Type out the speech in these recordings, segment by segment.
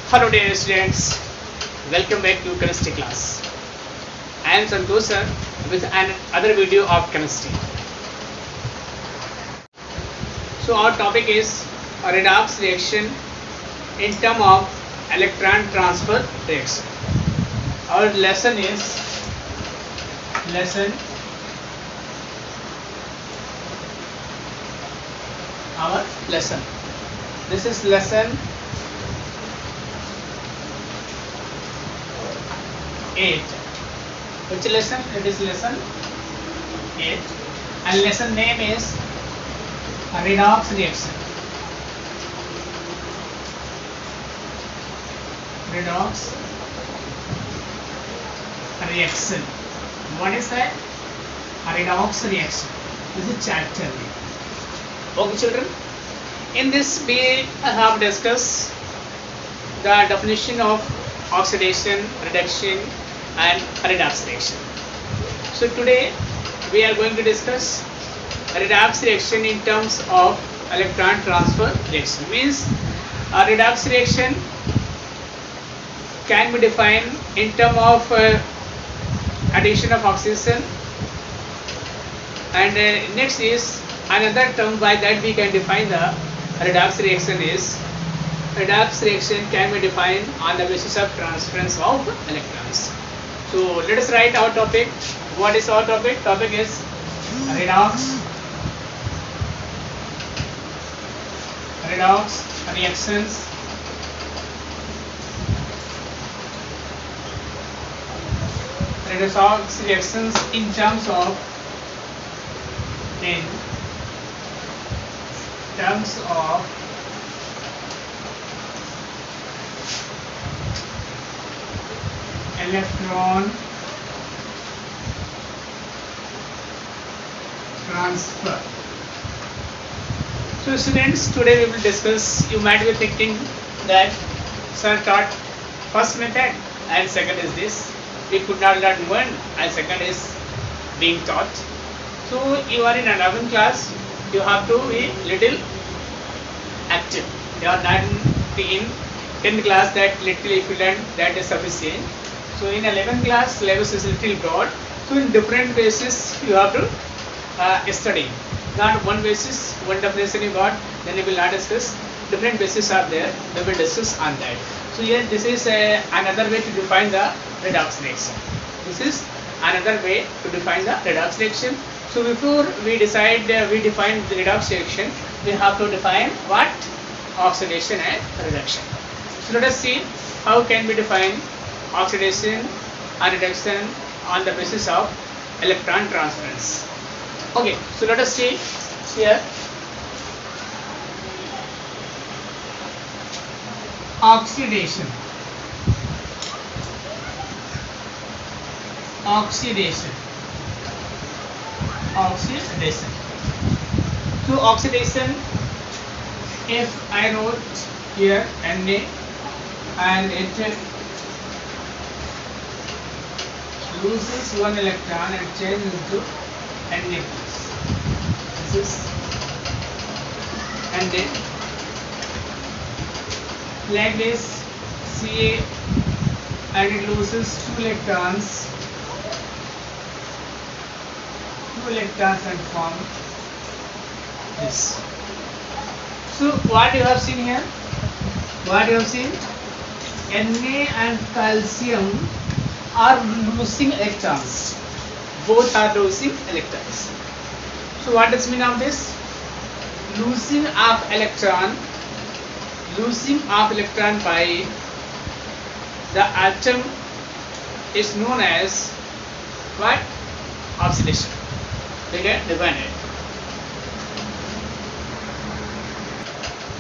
Hello dear students, welcome back to chemistry class. I am Santosh sir with another video of chemistry. So our topic is a redox reaction in term of electron transfer reaction. Our lesson is lesson. This is lesson 8. Which lesson? It is lesson 8 and lesson name is redox reaction. Redox reaction. What is that? A redox reaction. This is chapter. Okay children, in this we have discussed the definition of oxidation, reduction and redox reaction. So today we are going to discuss redox reaction in terms of electron transfer reaction. Means a redox reaction can be defined in terms of addition of oxygen, and next is another term. By that we can define the redox reaction is redox reaction can be defined on the basis of transference of electrons. So let us write our topic. What is our topic? Topic is redox reactions redox reactions in terms of electron transfer. So students, today we will discuss. You might be thinking that sir taught first method and second is this. We could not learn one and second is being taught. So you are in 11th class, you have to be little active. You are not in 10th class, that little if you learn that is sufficient. So in 11th class syllabus is little broad. So in different basis you have to study. Not one basis, one definition you got, then you will not discuss. Different bases are there, we will discuss on that. So here this is another way to define the redox reaction. This is another way to define the redox reaction. So before we decide, we define the redox reaction, we have to define what? Oxidation and reduction. So let us see how can we define oxidation and reduction on the basis of electron transference. Okay, so let us see here. Oxidation. So oxidation, if I wrote here Na and it loses one electron and changes into Na+. This is Na. Like this, Ca and it loses two electrons and form this. So what you have seen here? What you have seen? Na and calcium are losing electrons. Both are losing electrons. So what does mean of this? Losing of electron by the atom is known as what? Oxidation. We can define it.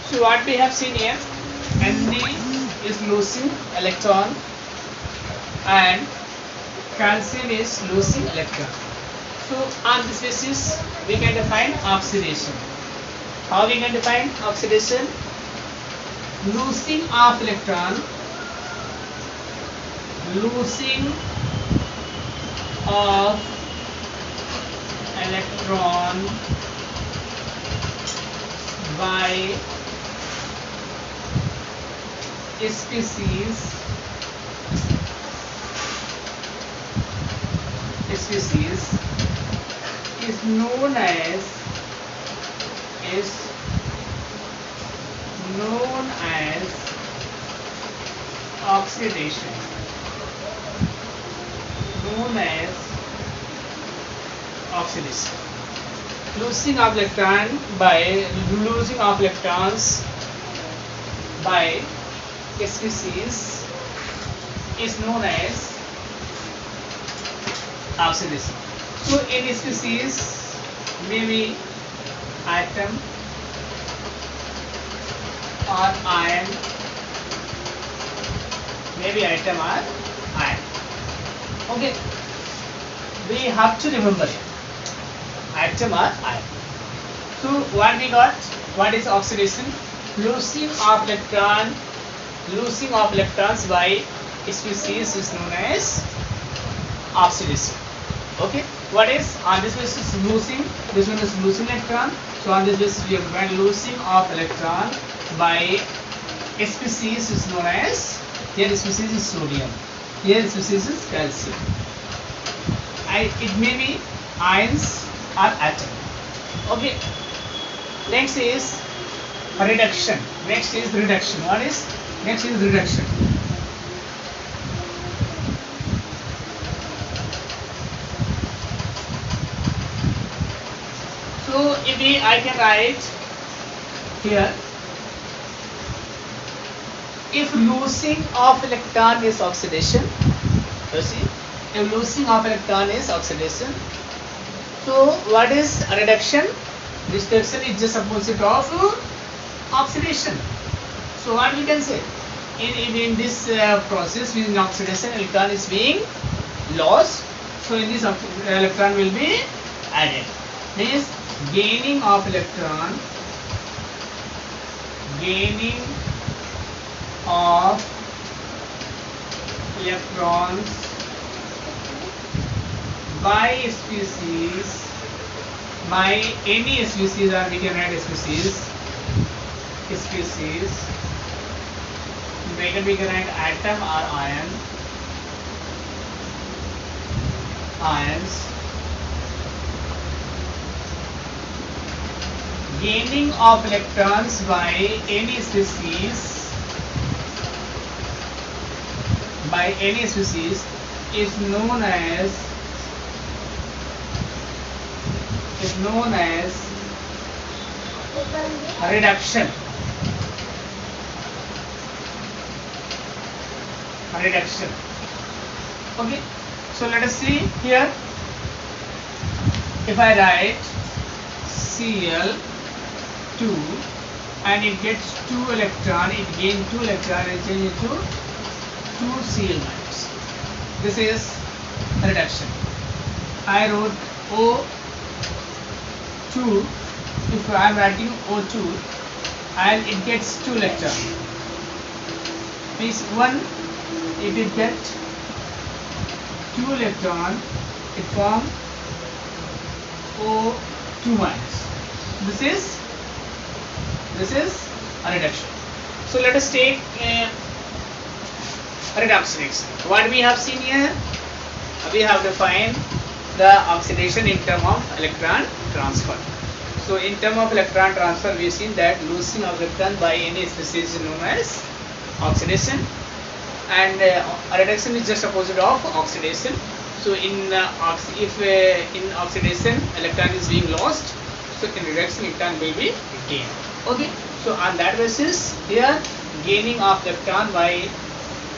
So what we have seen here, Na is losing electron and calcium is losing electron. So on this basis we can define oxidation. How we can define oxidation? Losing of electron by species is known as is known as oxidation, known as oxidation. Losing of electrons by a species is known as oxidation. So in a species, maybe atom or ion, okay, we have to remember it, atom or ion. So what we got, what is oxidation? Losing of electrons by species is known as oxidation. Okay, what is on this basis losing? This one is losing electron. So on this basis we have got losing of electron by a species is known as, here species is sodium, here species is calcium. It may be ions or atom. Okay. Next is reduction. What is next is reduction? So if I can write here, if losing of electron is oxidation, you see, if losing of electron is oxidation, so what is reduction? This reduction is just opposite of oxidation. So what we can say, in this process in oxidation, electron is being lost, so in this electron will be added. Means gaining of electrons by any species, or we can add species, whether we can add atom or ions. Gaining of electrons by any species is known as reduction. Okay, so let us see here. If I write Cl2 and it gets 2 electron, it gains 2 electron and change it to 2 Cl minus. This is reduction. I wrote O2. If I am writing O2 and it gets 2 electron, means one, if it gets 2 electron, it forms O2 minus. This is a reduction. So let us take reduction example. What we have seen here, we have defined the oxidation in terms of electron transfer. So in terms of electron transfer, we have seen that losing of electron by any species is known as oxidation, and reduction is just opposite of oxidation. So in oxidation electron is being lost, so in reduction electron will be gained. Okay, so on that basis here gaining of electron by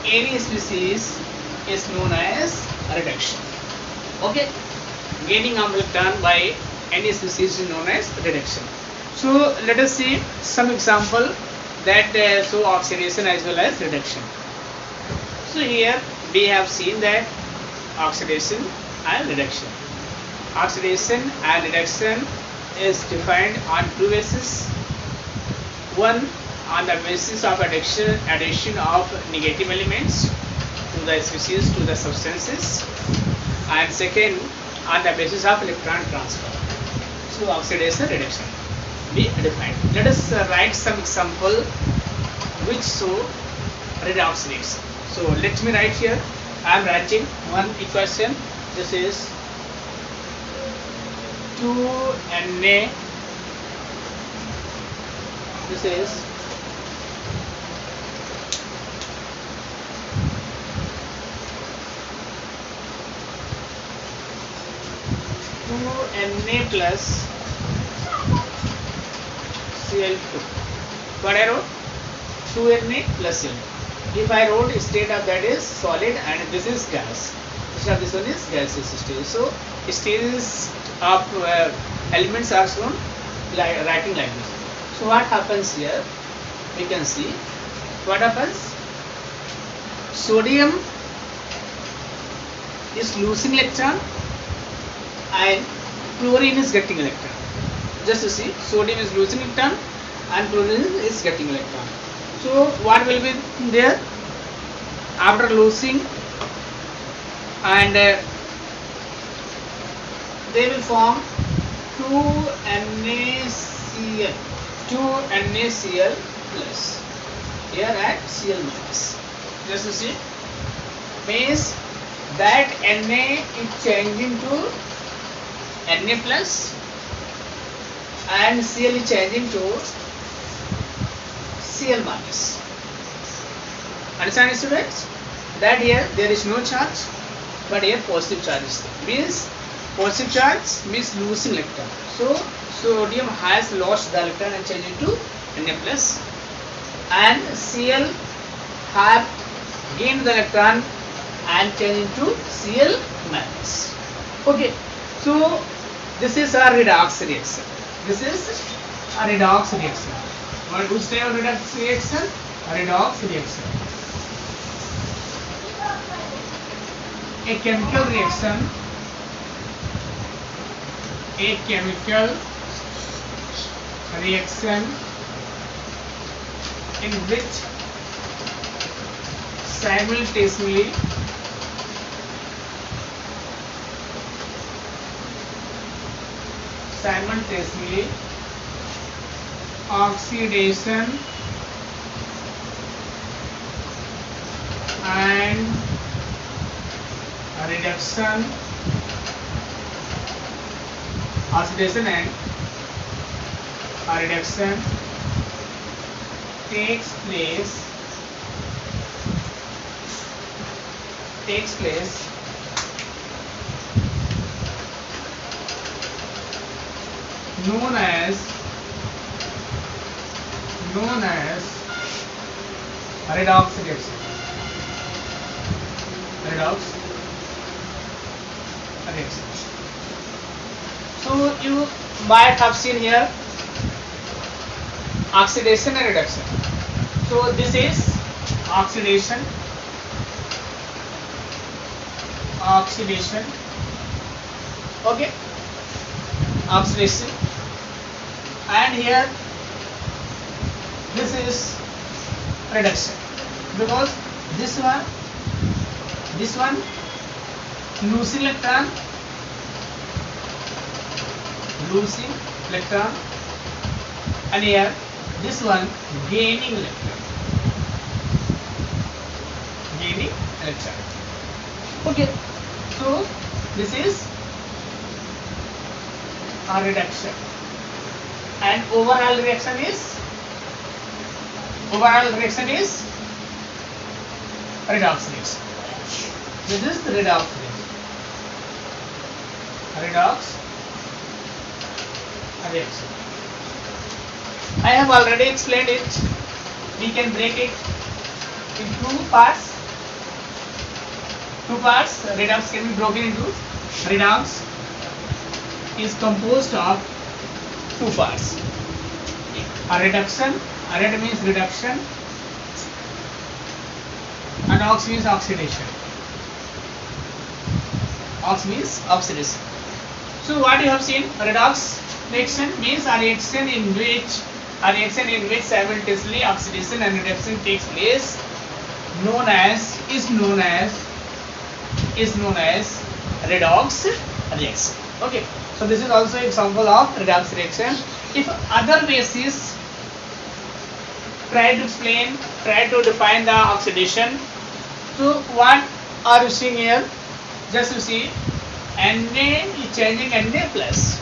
any species is known as reduction. Okay, gaining of electron by any species is known as reduction. So let us see some example that show oxidation as well as reduction. So here we have seen that oxidation and reduction. Oxidation and reduction is defined on two bases. One, on the basis of addition of negative elements to the species, to the substances, and second, on the basis of electron transfer. So oxidation, reduction be defined. Let us write some example which show redox reaction. So let me write here. I am writing one equation. This is 2Na. This is 2Na plus Cl2. What I wrote? 2Na plus Cl2. If I wrote state of that is solid and this is gas, instead of this one is gaseous stage. So stages of elements are shown writing like this. So what happens here? We can see what happens. Sodium is losing electron and chlorine is getting electron. Just to see, sodium is losing electron and chlorine is getting electron. So what will be there after losing, and they will form 2NaCl, 2NaCl plus here at Cl minus. Just to see, means that Na is changing to Na plus and Cl is changing to Cl minus. Understand, students? That here there is no charge, but here positive charge is there. Means positive charge means losing electron. So sodium has lost the electron and changed into Na plus, and Cl have gained the electron and changed into Cl minus. Okay, so this is a redox reaction. This is a redox reaction. Which type of redox reaction? A redox reaction. A chemical reaction. A chemical reaction in which simultaneously oxidation and reduction, oxidation and reduction takes place known as redox reaction. Redox reaction. So you might have seen here oxidation and reduction. So this is oxidation, okay, oxidation, and here this is reduction, because this one losing electron, and here this one gaining electron. Okay, so this is a reduction, and overall reaction is redox reaction. This is the redox reaction. I have already explained it. We can break it in two parts. Redox can be broken into. Redox is composed of two parts. A reduction, red means reduction, and ox means oxidation. Ox means oxidation. So what you have seen, redox reaction means a reaction in which simultaneously oxidation and reduction takes place, is known as redox reaction. Okay, so this is also example of redox reaction. If other basis try to explain try to define the oxidation. So what are you seeing here? Just you see Na is changing Na plus.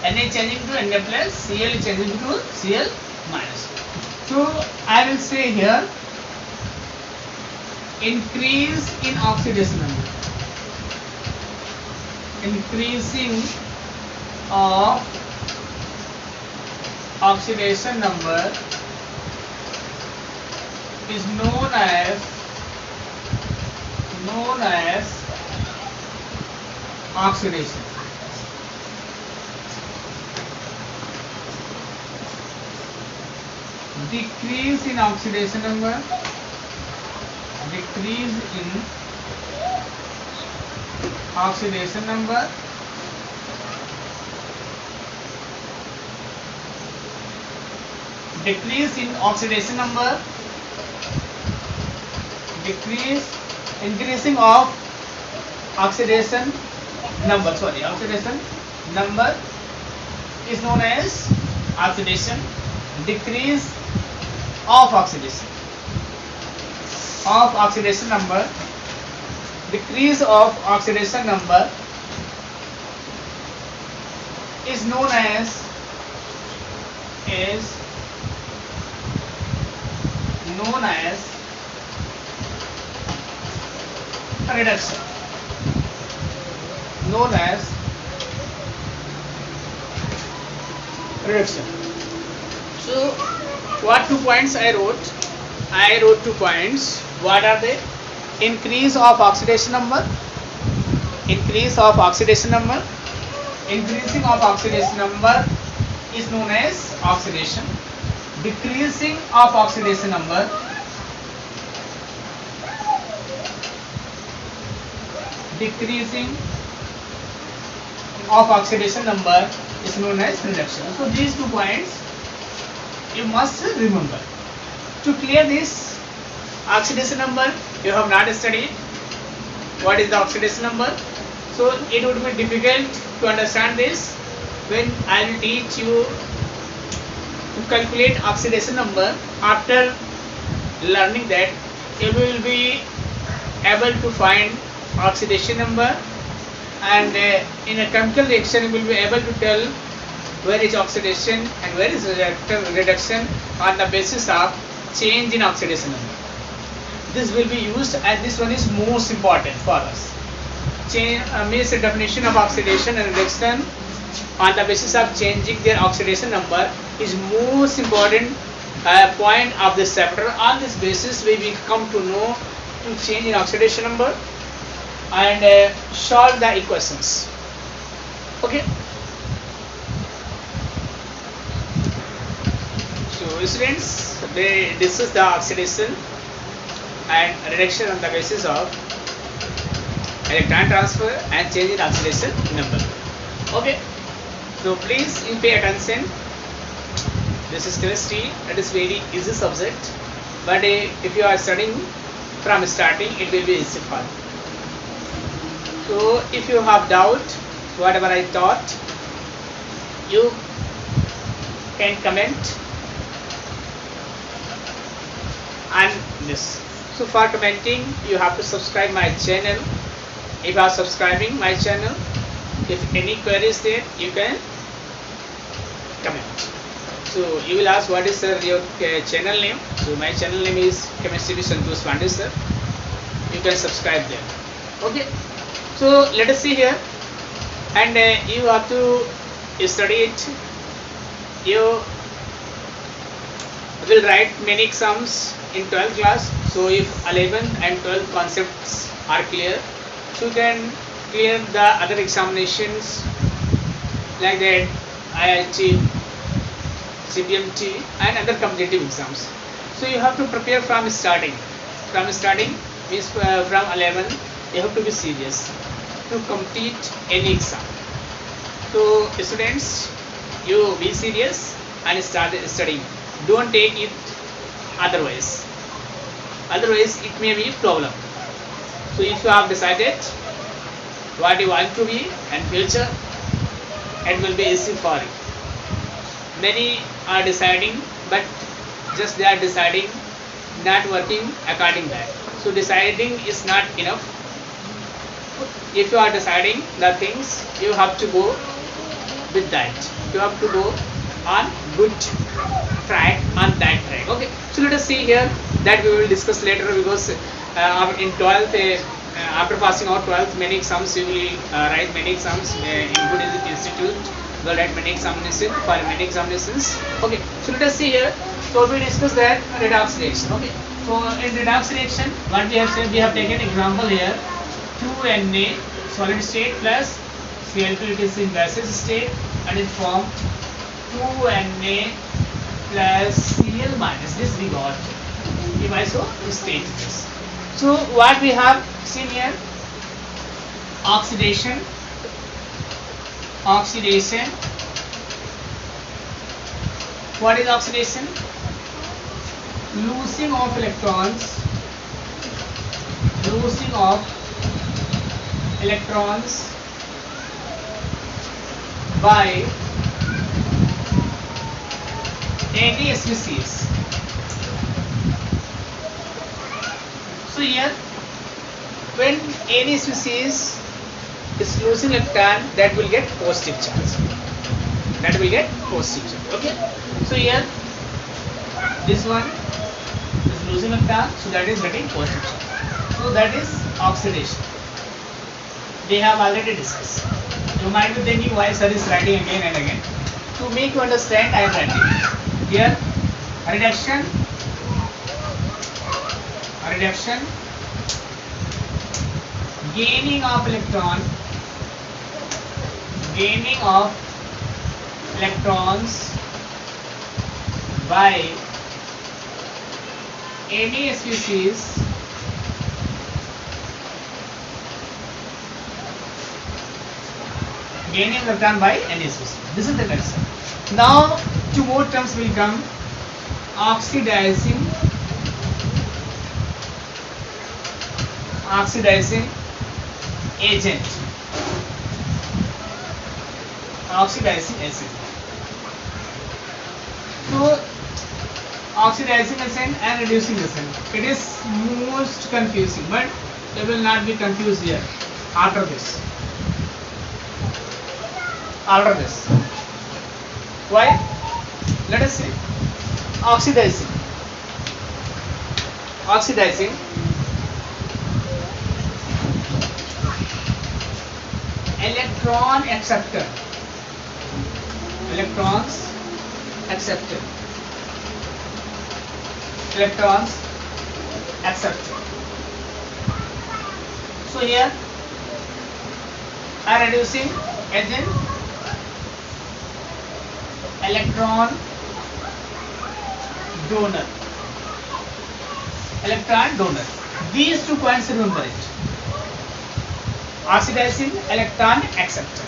Na is changing to Na plus, Cl is changing to Cl minus. So I will say here increase in oxidation number. Increasing of oxidation number is known as oxidation. Decrease in oxidation number, decrease in oxidation number decrease in oxidation number, increasing of oxidation number, oxidation number is known as oxidation. Decrease of oxidation number, decrease of oxidation number is known as reduction. So what 2 points I wrote? I wrote 2 points. What are they? Increase of oxidation number. Increasing of oxidation number is known as oxidation. Decreasing of oxidation number is known as reduction. So these 2 points you must remember. To clear this oxidation number, you have not studied what is the oxidation number, so it would be difficult to understand this when I will teach you to calculate oxidation number. After learning that, you will be able to find oxidation number, and in a chemical reaction you will be able to tell where is oxidation and where is reduction on the basis of change in oxidation number. This will be used, and this one is most important for us. Means the definition of oxidation and reduction on the basis of changing their oxidation number is most important point of this chapter. On this basis we will come to know to change in oxidation number and solve the equations. Okay. So students, they discuss the oxidation and reduction on the basis of electron transfer and change in oxidation number. Okay. So please pay attention. This is chemistry. It is very easy subject, but if you are studying from starting, it will be easy for you. So if you have doubt whatever I taught, you can comment on this. So for commenting, you have to subscribe my channel. If you are subscribing my channel, if any queries there, you can comment. So you will ask what is sir your channel name. So my channel name is Chemistry with Santosh Pandey sir. You can subscribe there. Okay. So let us see here, and you have to study it. You will write many exams in 12th class. So if 11th and 12th concepts are clear, so you can clear the other examinations like that, IIT, CPMT and other competitive exams. So you have to prepare from starting. From starting means from 11, you have to be serious to complete any exam. So students, you be serious and start studying. Don't take it otherwise. Otherwise it may be a problem. So if you have decided what you want to be in future, it will be easy for you. Many are deciding, but just they are deciding not working according that. So deciding is not enough. If you are deciding the things, you have to go with that. You have to go on good track, on that track. Okay, so let us see here that we will discuss later, because in 12th after passing out 12th many exams, you will write many exams in good institute. You will write many examinations for many examinations. Okay, so let us see here. So we discuss that redox reaction. Okay, so in redox reaction, what we have said, we have taken example here: 2Na solid state plus Cl2, it is in gaseous state, and it form 2Na plus Cl minus. This we got if I so state this. So what we have seen here: oxidation. What is oxidation? Losing of electrons by any species. So here, when any species is losing electron, that will get positive charge. Okay. So here, this one is losing electron, so that is getting positive charge. So that is oxidation. We have already discussed. You might be thinking why sir is writing again and again. To make you understand, I am writing here: reduction, gaining of electrons by any species This is the concept. Now two more terms will come: oxidizing agent. So oxidizing agent and reducing agent, it is most confusing, but you will not be confused here after this. Why? Let us see. Oxidizing electrons accepted. So here I reducing agent, electron donor. These 2 points, remember it. Oxidizing, electron acceptor.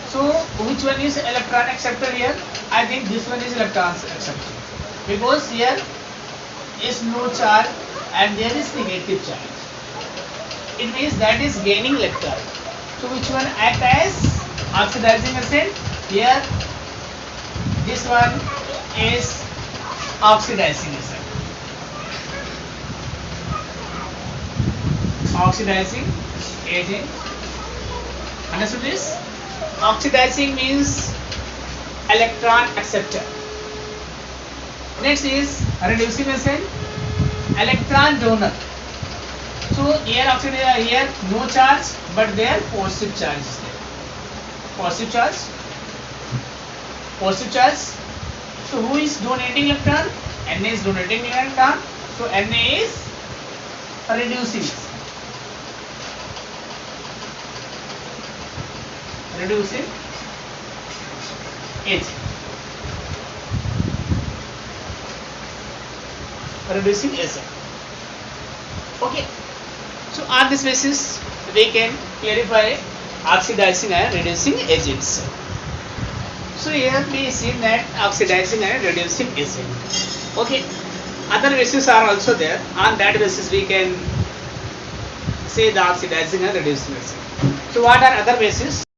So which one is electron acceptor here? I think this one is electron acceptor, because here is no charge and there is negative charge. It means that is gaining electron. So which one act as oxidizing agent? Here this one is oxidizing agent. Understood this? Oxidizing means electron acceptor. Next is reducing agent, electron donor. So here oxidation, here no charge, but there positive charge is there. Positive charge. So who is donating electron? Na is donating electron. So Na is reducing agent. Okay. So on this basis we can clarify oxidizing and reducing agents. So here we see that oxidizing and reducing agent. Okay. Other bases are also there. On that basis we can say the oxidizing and reducing agent. So what are other bases?